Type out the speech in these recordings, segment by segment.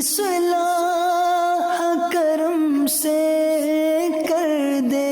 اصلاح کرم سے کر دے۔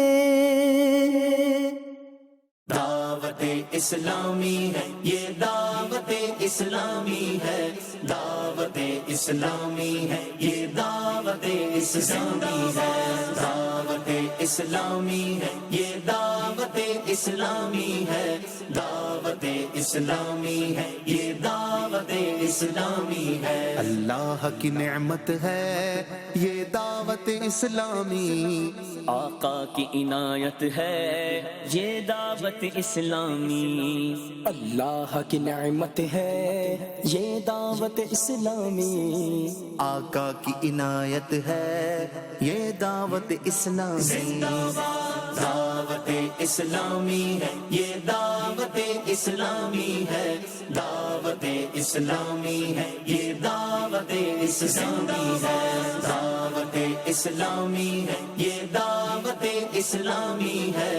دعوت اسلامی ہے یہ دعوت اسلامی ہے، دعوت اسلامی ہے یہ دعوت اسلامی ہے، دعوت اسلامی ہے یہ دعوت اسلامی ہے، دعوت اسلامی ہے یہ دعوت اسلامی ہے۔ اللہ کی نعمت ہے یہ دعوت اسلامی، آقا کی عنایت ہے یہ دعوت اسلامی، اللہ کی نعمت ہے یہ دعوت اسلامی، آقا کی عنایت ہے یہ دعوت اسلامی۔ دعوت اسلامی ہے یہ دعوت اسلامی ہے، دعوت اسلامی ہے یہ دعوت اسلامی ہے، دعوت اسلامی ہے یہ دعوت اسلامی ہے،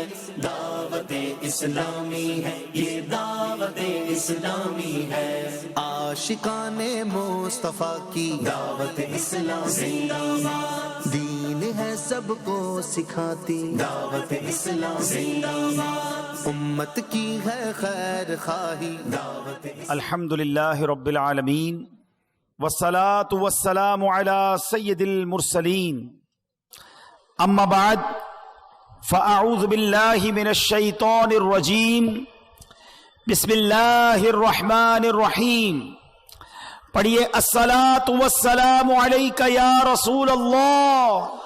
دعوت اسلامی ہے یہ دعوت اسلامی ہے۔ عاشقان مصطفیٰ کی دعوت اسلامی، دین ہے سب کو سکھاتی، دعوت اسلامی، امت کی ہے خیر خواہی، دعوت الحمد للہ رب العالمین والصلاة والسلام على سید المرسلین، اما بعد فاعوذ باللہ من الشیطان الرجیم، بسم اللہ الرحمن الرحیم۔ پڑھیے الصلاة والسلام علیک یا رسول اللہ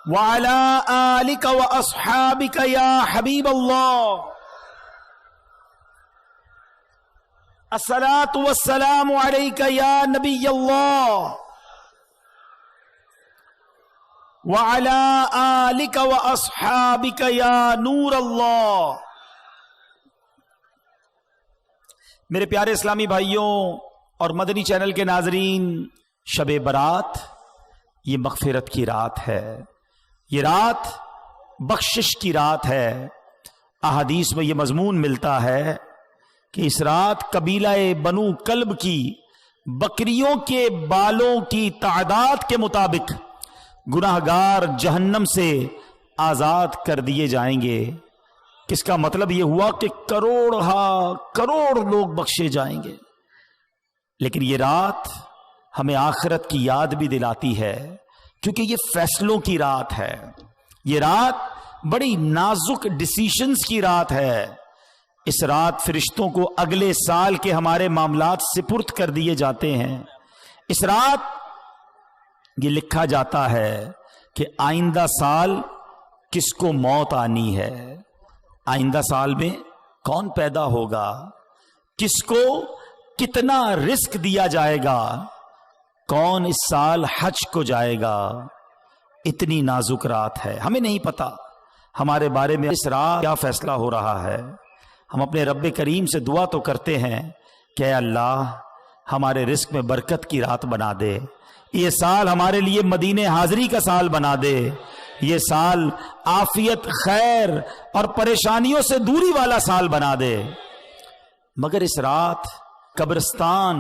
وعلى آلك وأصحابك يا حبيب الله، الصلاة والسلام عليك يا نبي الله وعلى آلك وأصحابك يا نور الله۔ میرے پیارے اسلامی بھائیوں اور مدنی چینل کے ناظرین، شب برات یہ مغفرت کی رات ہے، یہ رات بخشش کی رات ہے۔ احادیث میں یہ مضمون ملتا ہے کہ اس رات قبیلہ بنو کلب کی بکریوں کے بالوں کی تعداد کے مطابق گناہگار جہنم سے آزاد کر دیے جائیں گے۔ کس کا مطلب یہ ہوا کہ کروڑ لوگ بخشے جائیں گے۔ لیکن یہ رات ہمیں آخرت کی یاد بھی دلاتی ہے، کیونکہ یہ فیصلوں کی رات ہے، یہ رات بڑی نازک ڈیسیشنز کی رات ہے۔ اس رات فرشتوں کو اگلے سال کے ہمارے معاملات سپرد کر دیے جاتے ہیں۔ اس رات یہ لکھا جاتا ہے کہ آئندہ سال کس کو موت آنی ہے، آئندہ سال میں کون پیدا ہوگا، کس کو کتنا رزق دیا جائے گا، کون اس سال حج کو جائے گا۔ اتنی نازک رات ہے، ہمیں نہیں پتا ہمارے بارے میں اس رات کیا فیصلہ ہو رہا ہے۔ ہم اپنے رب کریم سے دعا تو کرتے ہیں کہ اے اللہ ہمارے رزق میں برکت کی رات بنا دے، یہ سال ہمارے لیے مدینے حاضری کا سال بنا دے، یہ سال عافیت، خیر اور پریشانیوں سے دوری والا سال بنا دے۔ مگر اس رات قبرستان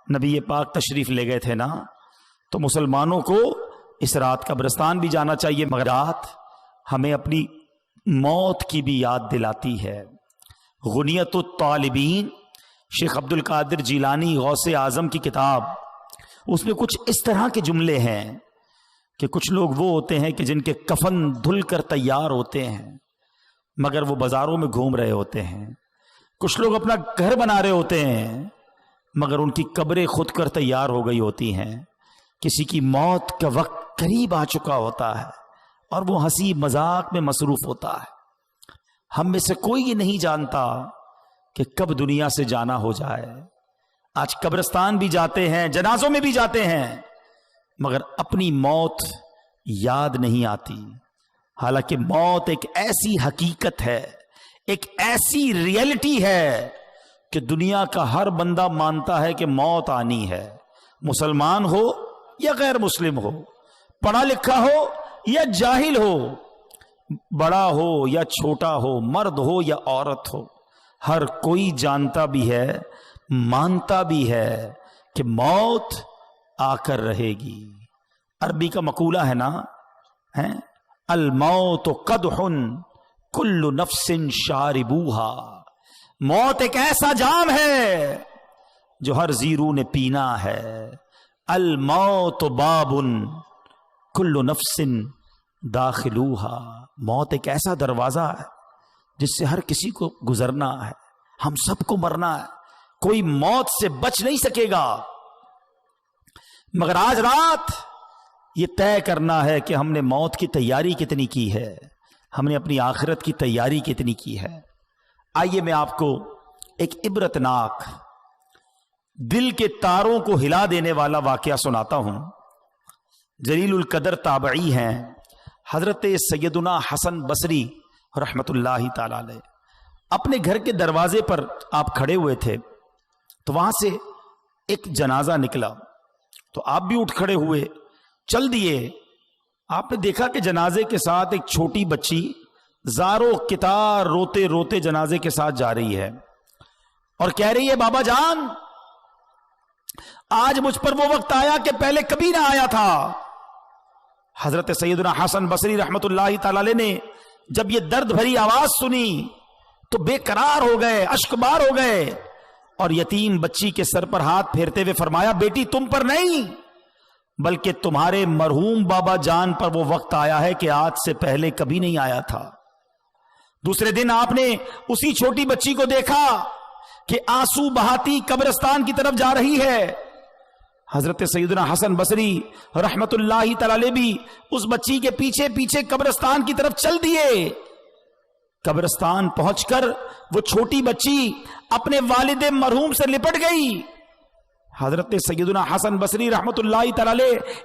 نبی پاک تشریف لے گئے تھے نا، تو مسلمانوں کو اس رات قبرستان بھی جانا چاہیے، مگر رات ہمیں اپنی موت کی بھی یاد دلاتی ہے۔ غنیت الطالبین، شیخ عبد القادر جیلانی غوث اعظم کی کتاب، اس میں کچھ اس طرح کے جملے ہیں کہ کچھ لوگ وہ ہوتے ہیں کہ جن کے کفن دھل کر تیار ہوتے ہیں مگر وہ بازاروں میں گھوم رہے ہوتے ہیں، کچھ لوگ اپنا گھر بنا رہے ہوتے ہیں مگر ان کی قبریں خود کر تیار ہو گئی ہوتی ہیں، کسی کی موت کا وقت قریب آ چکا ہوتا ہے اور وہ ہنسی مذاق میں مصروف ہوتا ہے۔ ہم میں سے کوئی یہ نہیں جانتا کہ کب دنیا سے جانا ہو جائے۔ آج قبرستان بھی جاتے ہیں، جنازوں میں بھی جاتے ہیں، مگر اپنی موت یاد نہیں آتی۔ حالانکہ موت ایک ایسی حقیقت ہے، ایک ایسی ریئلٹی ہے کہ دنیا کا ہر بندہ مانتا ہے کہ موت آنی ہے، مسلمان ہو یا غیر مسلم ہو، پڑھا لکھا ہو یا جاہل ہو، بڑا ہو یا چھوٹا ہو، مرد ہو یا عورت ہو، ہر کوئی جانتا بھی ہے، مانتا بھی ہے کہ موت آ کر رہے گی. عربی کا مقولہ ہے نا, الموت قدح کل نفس شاربوہا. موت ایک ایسا جام ہے جو ہر زیرو نے پینا ہے. الموت باب کل نفس داخلوہا. موت ایک ایسا دروازہ ہے جس سے ہر کسی کو گزرنا ہے. ہم سب کو مرنا ہے, کوئی موت سے بچ نہیں سکے گا. مگر آج رات یہ طے کرنا ہے کہ ہم نے موت کی تیاری کتنی کی ہے, ہم نے اپنی آخرت کی تیاری کتنی کی ہے. آئیے میں آپ کو ایک عبرتناک, دل کے تاروں کو ہلا دینے والا واقعہ سناتا ہوں. جلیل القدر تابعی ہیں حضرت سیدنا حسن بصری رحمت اللہ تعالی علیہ. اپنے گھر کے دروازے پر آپ کھڑے ہوئے تھے تو وہاں سے ایک جنازہ نکلا, تو آپ بھی اٹھ کھڑے ہوئے, چل دیے. آپ نے دیکھا کہ جنازے کے ساتھ ایک چھوٹی بچی زارو کتار روتے روتے جنازے کے ساتھ جا رہی ہے اور کہہ رہی ہے, بابا جان آج مجھ پر وہ وقت آیا کہ پہلے کبھی نہ آیا تھا. حضرت سیدنا حسن بصری رحمت اللہ تعالی علیہ نے جب یہ درد بھری آواز سنی تو بے قرار ہو گئے, اشک بار ہو گئے, اور یتیم بچی کے سر پر ہاتھ پھیرتے ہوئے فرمایا, بیٹی تم پر نہیں بلکہ تمہارے مرحوم بابا جان پر وہ وقت آیا ہے کہ آج سے پہلے کبھی نہیں آیا تھا. دوسرے دن آپ نے اسی چھوٹی بچی کو دیکھا کہ آنسو بہاتی قبرستان کی طرف جا رہی ہے. حضرت سیدنا حسن بصری رحمت اللہ تعالی بھی اس بچی کے پیچھے پیچھے قبرستان کی طرف چل دیے. قبرستان پہنچ کر وہ چھوٹی بچی اپنے والد مرحوم سے لپٹ گئی. حضرت سیدنا حسن بصری رحمت اللہ تعالی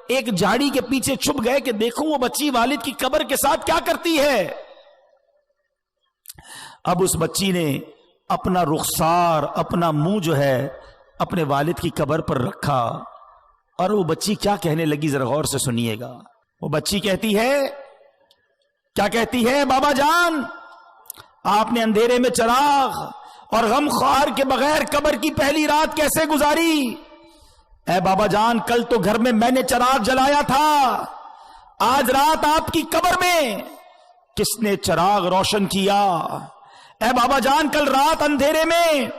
ایک جھاڑی کے پیچھے چھپ گئے کہ دیکھو وہ بچی والد کی قبر کے ساتھ کیا کرتی ہے. اب اس بچی نے اپنا رخسار, اپنا منہ جو ہے اپنے والد کی قبر پر رکھا, اور وہ بچی کیا کہنے لگی ذرا غور سے سنیے گا. وہ بچی کہتی ہے, کیا کہتی ہے, بابا جان آپ نے اندھیرے میں چراغ اور غم خوار کے بغیر قبر کی پہلی رات کیسے گزاری؟ اے بابا جان کل تو گھر میں نے چراغ جلایا تھا, آج رات آپ کی قبر میں کس نے چراغ روشن کیا؟ اے بابا جان کل رات اندھیرے میں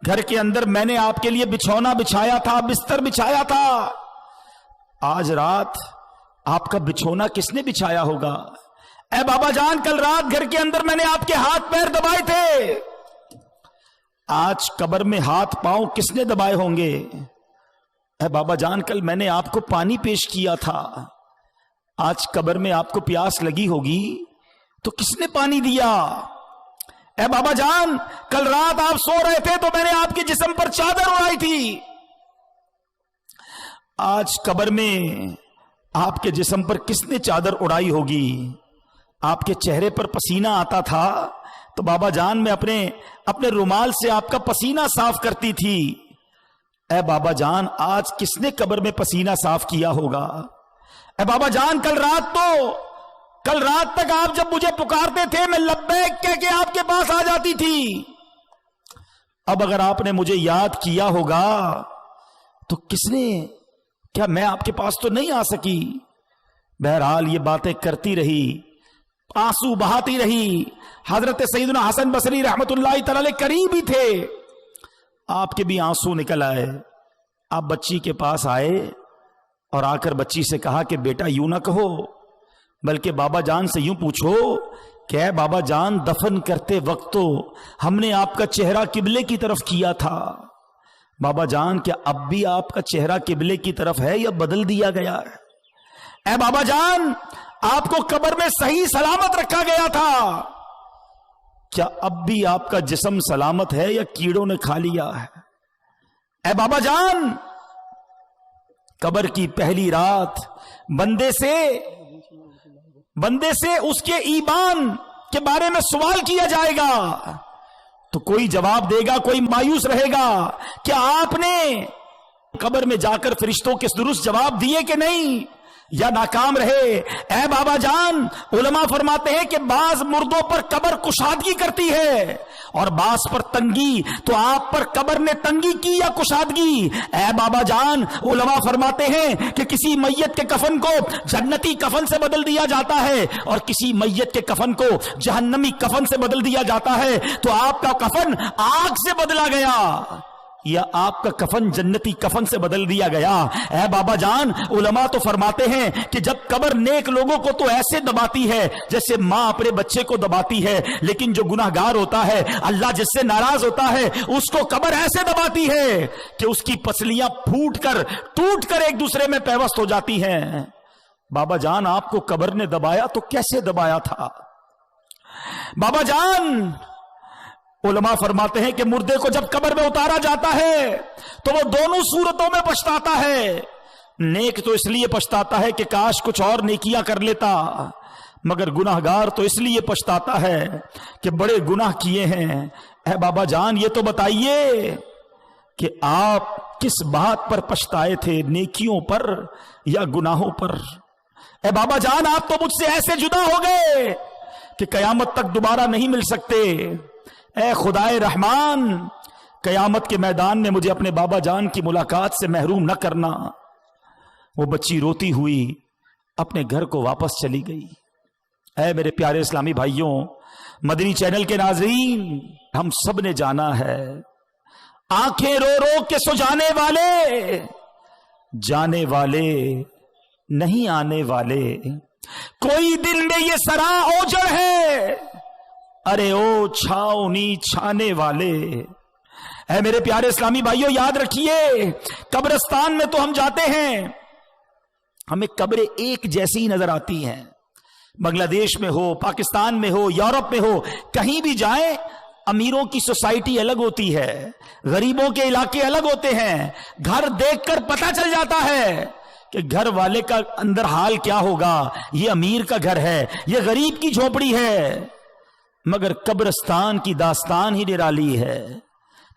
گھر کے اندر میں نے آپ کے لیے بچھونا بچھایا تھا, بستر بچھایا تھا, آج رات آپ کا بچھونا کس نے بچھایا ہوگا؟ اے بابا جان کل رات گھر کے اندر میں نے آپ کے ہاتھ پیر دبائے تھے, آج قبر میں ہاتھ پاؤں کس نے دبائے ہوں گے؟ اے بابا جان کل میں نے آپ کو پانی پیش کیا تھا, آج قبر میں آپ کو پیاس لگی ہوگی تو کس نے پانی دیا؟ اے بابا جان کل رات آپ سو رہے تھے تو میں نے آپ کے جسم پر چادر اڑائی تھی, آج قبر میں آپ کے جسم پر کس نے چادر اڑائی ہوگی؟ آپ کے چہرے پر پسینہ آتا تھا تو بابا جان میں اپنے رومال سے آپ کا پسینہ صاف کرتی تھی. اے بابا جان آج کس نے قبر میں پسینہ صاف کیا ہوگا؟ اے بابا جان کل رات تک آپ جب مجھے پکارتے تھے میں لبیک کہہ کے آپ کے پاس آ جاتی تھی, اب اگر آپ نے مجھے یاد کیا ہوگا تو کس نے, کیا میں آپ کے پاس تو نہیں آ سکی؟ بہرحال یہ باتیں کرتی رہی, آنسو بہاتی رہی. حضرت سیدنا حسن بصری رحمت اللہ تعالی قریب ہی تھے, آپ کے بھی آنسو نکل آئے. آپ بچی کے پاس آئے اور آ کر بچی سے کہا کہ بیٹا یوں نہ کہو, بلکہ بابا جان سے یوں پوچھو کہ اے بابا جان دفن کرتے وقت تو ہم نے آپ کا چہرہ قبلے کی طرف کیا تھا, بابا جان کیا اب بھی آپ کا چہرہ قبلے کی طرف ہے یا بدل دیا گیا ہے؟ اے بابا جان آپ کو قبر میں صحیح سلامت رکھا گیا تھا, کیا اب بھی آپ کا جسم سلامت ہے یا کیڑوں نے کھا لیا ہے؟ اے بابا جان قبر کی پہلی رات بندے سے اس کے ایمان کے بارے میں سوال کیا جائے گا تو کوئی جواب دے گا, کوئی مایوس رہے گا. کیا آپ نے قبر میں جا کر فرشتوں کے درست جواب دیے کہ نہیں؟ یا ناکام رہے. اے بابا جان، علماء فرماتے ہیں کہ بعض مردوں پر قبر کشادگی کرتی ہے اور بعض پر تنگی. تو آپ پر قبر نے تنگی کی یا کشادگی؟ اے بابا جان، علماء فرماتے ہیں کہ کسی میت کے کفن کو جنتی کفن سے بدل دیا جاتا ہے اور کسی میت کے کفن کو جہنمی کفن سے بدل دیا جاتا ہے. تو آپ کا کفن آگ سے بدلا گیا یا آپ کا کفن جنتی کفن سے بدل دیا گیا؟ اے بابا جان، علماء تو فرماتے ہیں کہ جب قبر نیک لوگوں کو تو ایسے دباتی ہے جیسے ماں اپنے بچے کو دباتی ہے، لیکن جو گناہگار ہوتا ہے، اللہ جس سے ناراض ہوتا ہے، اس کو قبر ایسے دباتی ہے کہ اس کی پسلیاں پھوٹ کر ٹوٹ کر ایک دوسرے میں پیوست ہو جاتی ہیں. بابا جان، آپ کو قبر نے دبایا تو کیسے دبایا تھا؟ بابا جان، علماء فرماتے ہیں کہ مردے کو جب قبر میں اتارا جاتا ہے تو وہ دونوں صورتوں میں پچھتاتا ہے. نیک تو اس لیے پچھتاتا ہے کہ کاش کچھ اور نیکیاں کر لیتا، مگر گناہگار تو اس لیے پچھتاتا ہے کہ بڑے گناہ کیے ہیں. اے بابا جان، یہ تو بتائیے کہ آپ کس بات پر پچھتائے تھے، نیکیوں پر یا گناہوں پر؟ اے بابا جان، آپ تو مجھ سے ایسے جدا ہو گئے کہ قیامت تک دوبارہ نہیں مل سکتے. اے خدائے رحمان، قیامت کے میدان میں مجھے اپنے بابا جان کی ملاقات سے محروم نہ کرنا. وہ بچی روتی ہوئی اپنے گھر کو واپس چلی گئی. اے میرے پیارے اسلامی بھائیوں، مدنی چینل کے ناظرین، ہم سب نے جانا ہے، آنکھیں رو رو کے سو جانے والے، جانے والے نہیں آنے والے. کوئی دل میں یہ سرا اوجڑ ہے، ارے او چھاؤنی چھانے والے. اے میرے پیارے اسلامی بھائیوں، یاد رکھیے، قبرستان میں تو ہم جاتے ہیں، ہمیں قبریں ایک جیسی نظر آتی ہیں. بنگلہ دیش میں ہو، پاکستان میں ہو، یورپ میں ہو، کہیں بھی جائیں، امیروں کی سوسائٹی الگ ہوتی ہے، غریبوں کے علاقے الگ ہوتے ہیں. گھر دیکھ کر پتہ چل جاتا ہے کہ گھر والے کا اندر حال کیا ہوگا. یہ امیر کا گھر ہے، یہ غریب کی جھونپڑی ہے. مگر قبرستان کی داستان ہی نرالی ہے،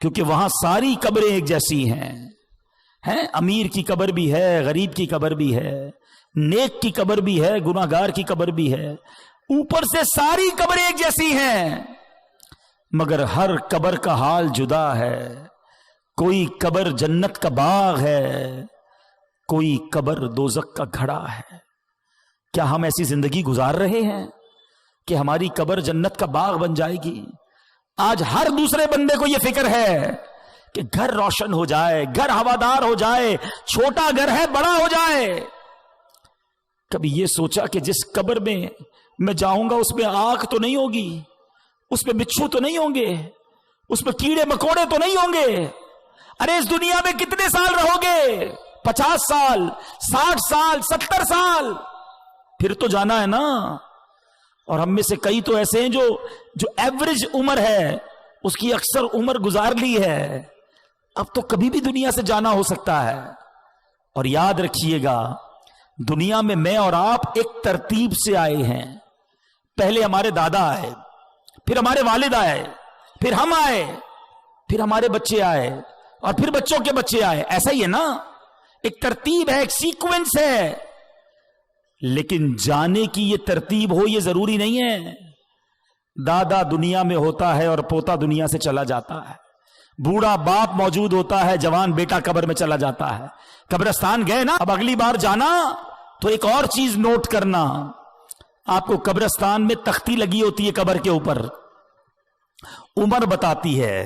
کیونکہ وہاں ساری قبریں ایک جیسی ہیں. امیر کی قبر بھی ہے، غریب کی قبر بھی ہے، نیک کی قبر بھی ہے، گناہگار کی قبر بھی ہے. اوپر سے ساری قبریں ایک جیسی ہیں، مگر ہر قبر کا حال جدا ہے. کوئی قبر جنت کا باغ ہے، کوئی قبر دوزخ کا گھڑا ہے. کیا ہم ایسی زندگی گزار رہے ہیں کہ ہماری قبر جنت کا باغ بن جائے گی؟ آج ہر دوسرے بندے کو یہ فکر ہے کہ گھر روشن ہو جائے، گھر ہوادار ہو جائے، چھوٹا گھر ہے بڑا ہو جائے. کبھی یہ سوچا کہ جس قبر میں جاؤں گا اس میں آگ تو نہیں ہوگی، اس میں بچھو تو نہیں ہوں گے، اس میں کیڑے مکوڑے تو نہیں ہوں گے؟ ارے اس دنیا میں کتنے سال رہو گے؟ 50 سال، 60 سال، 70 سال، پھر تو جانا ہے نا. اور ہم میں سے کئی تو ایسے ہیں جو ایوریج عمر ہے، اس کی اکثر عمر گزار لی ہے. اب تو کبھی بھی دنیا سے جانا ہو سکتا ہے. اور یاد رکھیے گا، دنیا میں میں اور آپ ایک ترتیب سے آئے ہیں. پہلے ہمارے دادا آئے، پھر ہمارے والد آئے، پھر ہم آئے، پھر ہمارے بچے آئے، اور پھر بچوں کے بچے آئے. ایسا ہی ہے نا، ایک ترتیب ہے، ایک سیکوینس ہے. لیکن جانے کی یہ ترتیب ہو یہ ضروری نہیں ہے. دادا دنیا میں ہوتا ہے اور پوتا دنیا سے چلا جاتا ہے. بوڑھا باپ موجود ہوتا ہے، جوان بیٹا قبر میں چلا جاتا ہے. قبرستان گئے نا، اب اگلی بار جانا تو ایک اور چیز نوٹ کرنا. آپ کو قبرستان میں تختی لگی ہوتی ہے قبر کے اوپر، عمر بتاتی ہے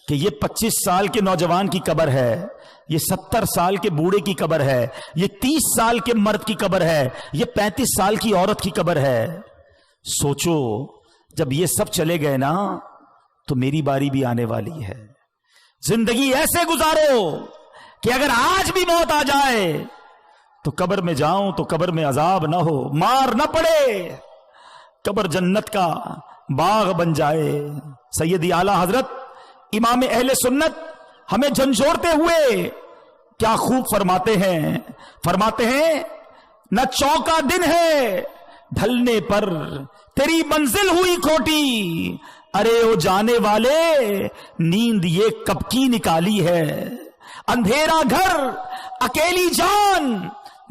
کہ یہ 25 سال کے نوجوان کی قبر ہے، یہ 70 سال کے بوڑھے کی قبر ہے، یہ 30 سال کے مرد کی قبر ہے، یہ 35 سال کی عورت کی قبر ہے. سوچو، جب یہ سب چلے گئے نا تو میری باری بھی آنے والی ہے. زندگی ایسے گزارو کہ اگر آج بھی موت آ جائے تو قبر میں جاؤں تو قبر میں عذاب نہ ہو، مار نہ پڑے، قبر جنت کا باغ بن جائے. سیدی اعلی حضرت امام اہل سنت ہمیں جھنجھوڑتے ہوئے کیا خوب فرماتے ہیں نہ چوکا دن ہے ڈھلنے پر تیری منزل ہوئی کھوٹی، ارے او جانے والے نیند یہ کب کی نکالی ہے. اندھیرا گھر اکیلی جان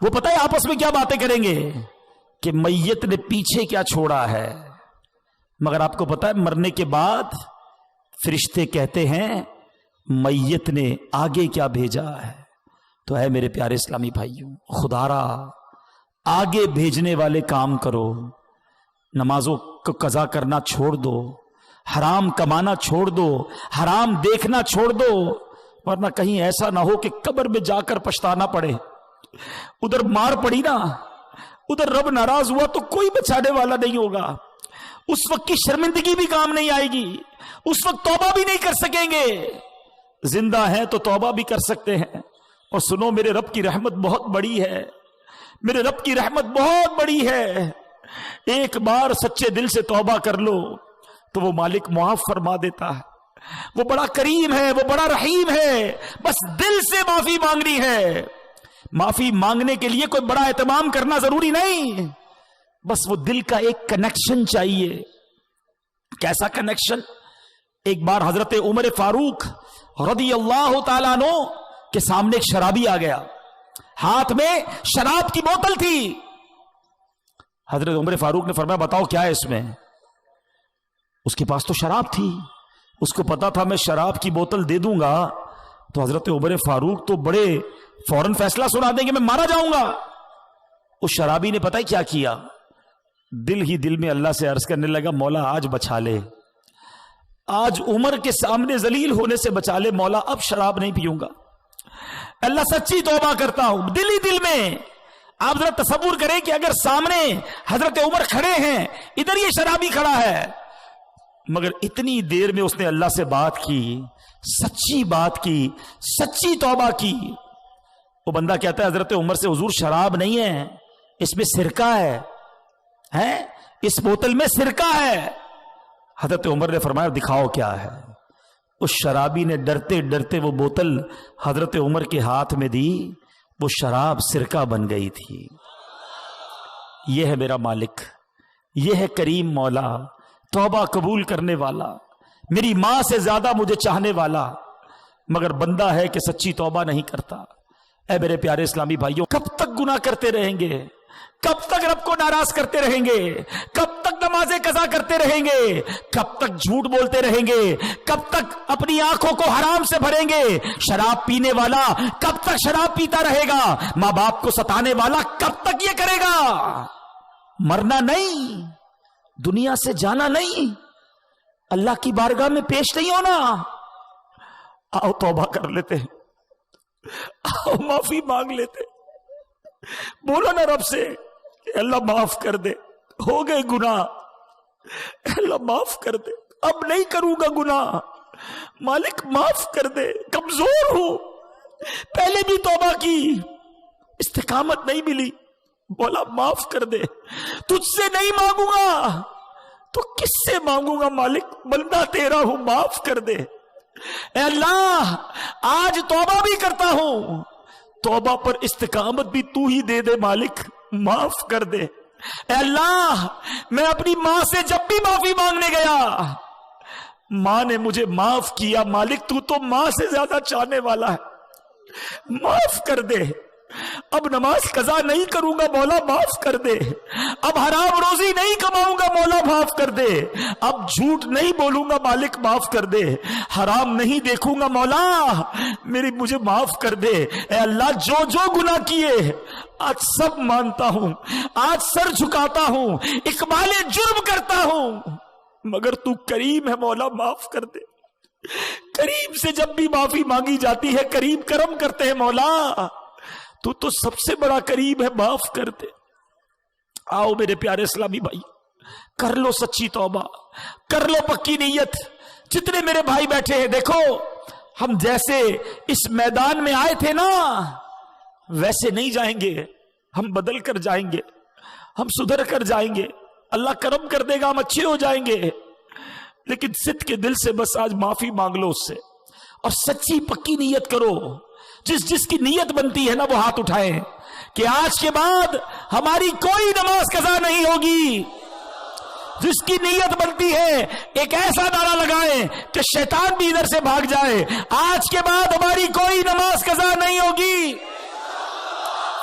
وہ پتہ ہے آپس میں کیا باتیں کریں گے کہ میت نے پیچھے کیا چھوڑا ہے. مگر آپ کو پتہ ہے مرنے کے بعد فرشتے کہتے ہیں میت نے آگے کیا بھیجا ہے. تو اے میرے پیارے اسلامی بھائیوں، خدا را آگے بھیجنے والے کام کرو. نمازوں کو قضا کرنا چھوڑ دو، حرام کمانا چھوڑ دو، حرام دیکھنا چھوڑ دو، ورنہ کہیں ایسا نہ ہو کہ قبر میں جا کر پچھتانا پڑے. ادھر مار پڑی نا، ادھر رب ناراض ہوا تو کوئی بچانے والا نہیں ہوگا. اس وقت کی شرمندگی بھی کام نہیں آئے گی، اس وقت توبہ بھی نہیں کر سکیں گے. زندہ ہیں تو توبہ بھی کر سکتے ہیں. اور سنو، میرے رب کی رحمت بہت بڑی ہے، میرے رب کی رحمت بہت بڑی ہے. ایک بار سچے دل سے توبہ کر لو تو وہ مالک معاف فرما دیتا ہے. وہ بڑا کریم ہے، وہ بڑا رحیم ہے. بس دل سے معافی مانگنی ہے. معافی مانگنے کے لیے کوئی بڑا اہتمام کرنا ضروری نہیں، بس وہ دل کا ایک کنیکشن چاہیے. کیسا کنیکشن؟ ایک بار حضرت عمر فاروق رضی اللہ تعالیٰ عنہ کے سامنے ایک شرابی آ گیا، ہاتھ میں شراب کی بوتل تھی. حضرت عمر فاروق نے فرمایا بتاؤ کیا ہے اس میں. اس کے پاس تو شراب تھی، اس کو پتا تھا میں شراب کی بوتل دے دوں گا تو حضرت عمر فاروق تو بڑے فوراً فیصلہ سنا دیں گے، میں مارا جاؤں گا. اس شرابی نے پتہ ہی کیا کیا، دل ہی دل میں اللہ سے عرض کرنے لگا مولا آج بچا لے، آج عمر کے سامنے ذلیل ہونے سے بچا لے مولا، اب شراب نہیں پیوں گا. اللہ سچی توبہ کرتا ہوں دل ہی دل میں. آپ ذرا تصور کریں کہ اگر سامنے حضرت عمر کھڑے ہیں، ادھر یہ شرابی کھڑا ہے، مگر اتنی دیر میں اس نے اللہ سے بات کی، سچی بات کی، سچی توبہ کی. وہ بندہ کہتا ہے حضرت عمر سے حضور شراب نہیں ہے، اس میں سرکہ ہے، اس بوتل میں سرکہ ہے. حضرت عمر نے فرمایا دکھاؤ کیا ہے. اس شرابی نے ڈرتے ڈرتے وہ بوتل حضرت عمر کے ہاتھ میں دی، وہ شراب سرکہ بن گئی تھی. یہ ہے میرا مالک، یہ ہے کریم مولا، توبہ قبول کرنے والا، میری ماں سے زیادہ مجھے چاہنے والا، مگر بندہ ہے کہ سچی توبہ نہیں کرتا. اے میرے پیارے اسلامی بھائیوں، کب تک گناہ کرتے رہیں گے؟ کب تک رب کو ناراض کرتے رہیں گے؟ کب تک نمازیں قضا کرتے رہیں گے؟ کب تک جھوٹ بولتے رہیں گے؟ کب تک اپنی آنکھوں کو حرام سے بھریں گے؟ شراب پینے والا کب تک شراب پیتا رہے گا؟ ماں باپ کو ستانے والا کب تک یہ کرے گا؟ مرنا نہیں، دنیا سے جانا نہیں، اللہ کی بارگاہ میں پیش نہیں ہونا. آؤ توبہ کر لیتے، آؤ معافی مانگ لیتے. بولو نا رب سے کہ اللہ معاف کر دے، ہو گئے گناہ، اللہ معاف کر دے، اب نہیں کروں گا گناہ، مالک معاف کر دے، کمزور ہوں، پہلے بھی توبہ کی استقامت نہیں ملی، بولا معاف کر دے. تجھ سے نہیں مانگوں گا تو کس سے مانگوں گا مالک، بندہ تیرا ہوں، معاف کر دے. اے اللہ آج توبہ بھی کرتا ہوں، توبہ پر استقامت بھی تو ہی دے دے مالک، معاف کر دے. اے اللہ میں اپنی ماں سے جب بھی معافی مانگنے گیا، ماں نے مجھے معاف کیا، مالک تو ماں سے زیادہ چاہنے والا ہے، معاف کر دے. اب نماز قضا نہیں کروں گا مولا، معاف کر دے. اب حرام روزی نہیں کماؤں گا مولا، معاف کر دے. اب جھوٹ نہیں بولوں گا مالک، معاف کر دے. حرام نہیں دیکھوں گا مولا، مجھے معاف کر دے. اے اللہ جو جو گناہ کیے آج سب مانتا ہوں، آج سر جھکاتا ہوں، اقبال جرم کرتا ہوں، مگر تو کریم ہے مولا، معاف کر دے. کریم سے جب بھی معافی مانگی جاتی ہے کریم کرم کرتے ہیں مولا، تو سب سے بڑا کریم ہے، معاف کر دے. آؤ میرے پیارے اسلامی بھائی، کر لو سچی توبہ، کر لو پکی نیت. جتنے میرے بھائی بیٹھے ہیں دیکھو، ہم جیسے اس میدان میں آئے تھے نا ویسے نہیں جائیں گے، ہم بدل کر جائیں گے، ہم سدھر کر جائیں گے، اللہ کرم کر دے گا، ہم اچھے ہو جائیں گے. لیکن صدق کے دل سے بس آج معافی مانگ لو اس سے، اور سچی پکی نیت کرو. جس کی نیت بنتی ہے نا وہ ہاتھ اٹھائیں کہ آج کے بعد ہماری کوئی نماز قضا نہیں ہوگی. جس کی نیت بنتی ہے ایک ایسا نعرہ لگائیں کہ شیطان بھی ادھر سے بھاگ جائے، آج کے بعد ہماری کوئی نماز قضا نہیں ہوگی.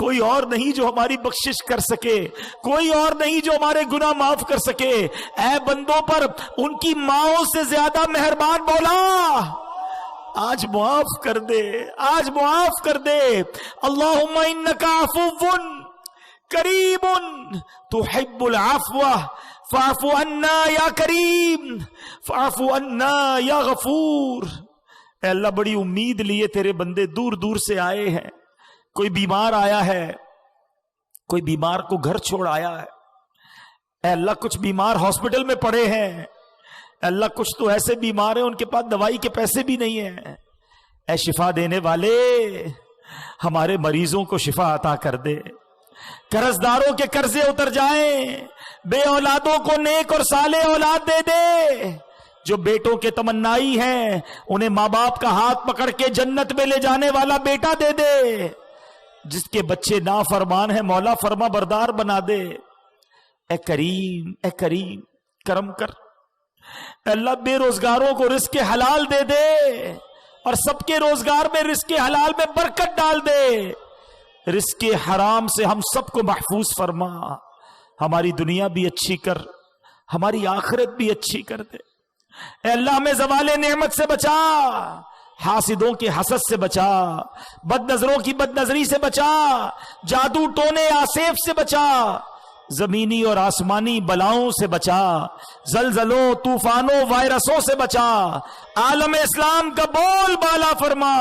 کوئی اور نہیں جو ہماری بخشش کر سکے، کوئی اور نہیں جو ہمارے گناہ معاف کر سکے۔ اے بندوں پر ان کی ماؤں سے زیادہ مہربان مولا، آج معاف کر دے، آج معاف کر دے۔ اللہم انک عفو کریم تحب العفو فاعف عنا یا کریم، فاعف عنا یا غفور۔ اے اللہ بڑی امید لیے تیرے بندے دور دور سے آئے ہیں، کوئی بیمار آیا ہے، کوئی بیمار کو گھر چھوڑ آیا ہے، اے اللہ کچھ بیمار ہاسپٹل میں پڑے ہیں، اے اللہ کچھ تو ایسے بیمار ہیں ان کے پاس دوائی کے پیسے بھی نہیں ہیں۔ اے شفا دینے والے، ہمارے مریضوں کو شفا عطا کر دے، قرض داروں کے قرضے اتر جائیں، بے اولادوں کو نیک اور صالح اولاد دے دے، جو بیٹوں کے تمنائی ہیں انہیں ماں باپ کا ہاتھ پکڑ کے جنت میں لے جانے والا بیٹا دے دے، جس کے بچے نافرمان ہیں مولا فرما بردار بنا دے۔ اے کریم، اے کریم کرم کر، اے اللہ بے روزگاروں کو رزق حلال دے دے اور سب کے روزگار میں رزق حلال میں برکت ڈال دے، رزق حرام سے ہم سب کو محفوظ فرما، ہماری دنیا بھی اچھی کر، ہماری آخرت بھی اچھی کر دے۔ اے اللہ ہمیں زوال نعمت سے بچا، حاسدوں کے حسد سے بچا، بد نظروں کی بد نظری سے بچا، جادو ٹونے آسیف سے بچا، زمینی اور آسمانی بلاؤں سے بچا، زلزلوں طوفانوں وائرسوں سے بچا، عالم اسلام کا بول بالا فرما،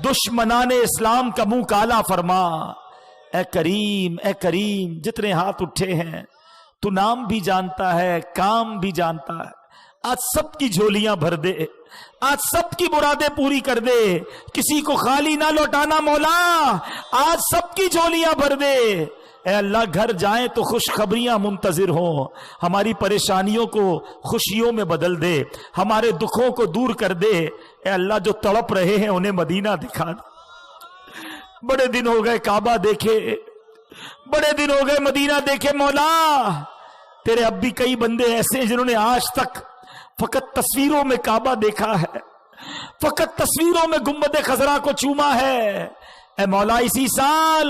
دشمنان اسلام کا منہ کالا فرما۔ اے کریم، اے کریم جتنے ہاتھ اٹھے ہیں تو نام بھی جانتا ہے، کام بھی جانتا ہے، آج سب کی جھولیاں بھر دے، آج سب کی مرادیں پوری کر دے، کسی کو خالی نہ لوٹانا مولا، آج سب کی جھولیاں بھر دے۔ اے اللہ گھر جائیں تو خوشخبریاں منتظر ہوں، ہماری پریشانیوں کو خوشیوں میں بدل دے، ہمارے دکھوں کو دور کر دے۔ اے اللہ جو تڑپ رہے ہیں انہیں مدینہ دکھا دے، بڑے دن ہو گئے کعبہ دیکھے، بڑے دن ہو گئے مدینہ دیکھے مولا، تیرے اب بھی کئی بندے ایسے ہیں جنہوں نے آج تک فقط تصویروں میں کعبہ دیکھا ہے، فقط تصویروں میں گنبد خضرا کو چوما ہے۔ اے مولا اسی سال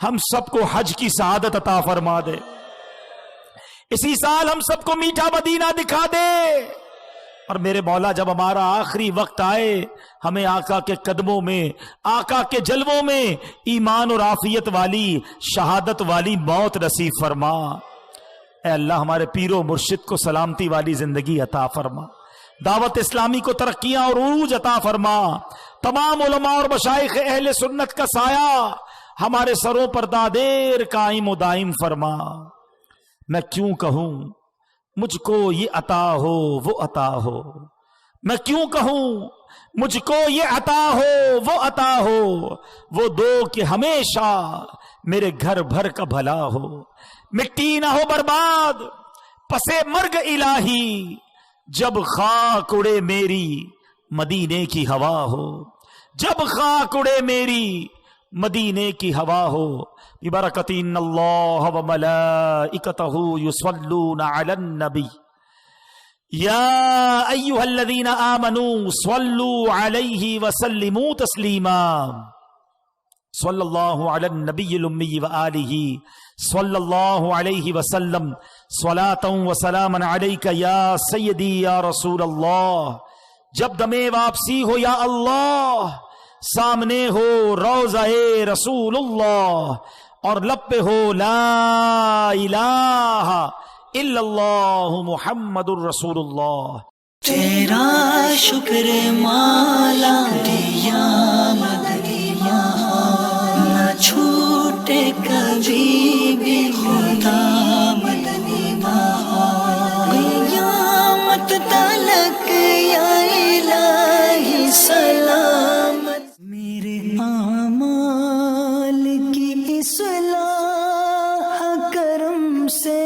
ہم سب کو حج کی سعادت عطا فرما دے، اسی سال ہم سب کو میٹھا مدینہ دکھا دے، اور میرے مولا جب ہمارا آخری وقت آئے ہمیں آقا کے قدموں میں، آقا کے جلووں میں ایمان اور عافیت والی شہادت والی موت نصیب فرما۔ اے اللہ ہمارے پیر و مرشد کو سلامتی والی زندگی عطا فرما، دعوت اسلامی کو ترقیاں اور عروج عطا فرما، تمام علماء اور مشائخ اہل سنت کا سایہ ہمارے سروں پر دادیر قائم و دائم فرما۔ میں کیوں کہوں مجھ کو یہ عطا ہو وہ عطا ہو، میں کیوں کہوں مجھ کو یہ عطا ہو وہ عطا ہو، وہ دو کہ ہمیشہ میرے گھر بھر کا بھلا ہو، مٹی نہ ہو برباد پسے مرگ الہی، جب خاک اڑے میری مدینے کی ہوا ہو، جب خاک اڑے میری مدینے کی ہوا ہو۔ ببرکت ان اللہ و ملائکتہ یصلون علی النبی یا ایھا الذین آمنوا صلوا علیہ وسلموا تسلیما، صلی اللہ علی النبی الامی وآلہ صلی اللہ علیہ وسلم، صلاۃ و سلاما علیک یا سیدی یا رسول اللہ۔ جب دم واپسی ہو یا اللہ، سامنے ہو روضہ رسول اللہ، اور لب پہ ہو لا الہ الا اللہ محمد الرسول اللہ۔ تیرا شکر مالا دیا مدینہ، نہ چھوٹے کبھی بھی خدا مدینہ، قیامت تلک یا الہی سلامت، میرے اعمال کی اصلاح کرم سے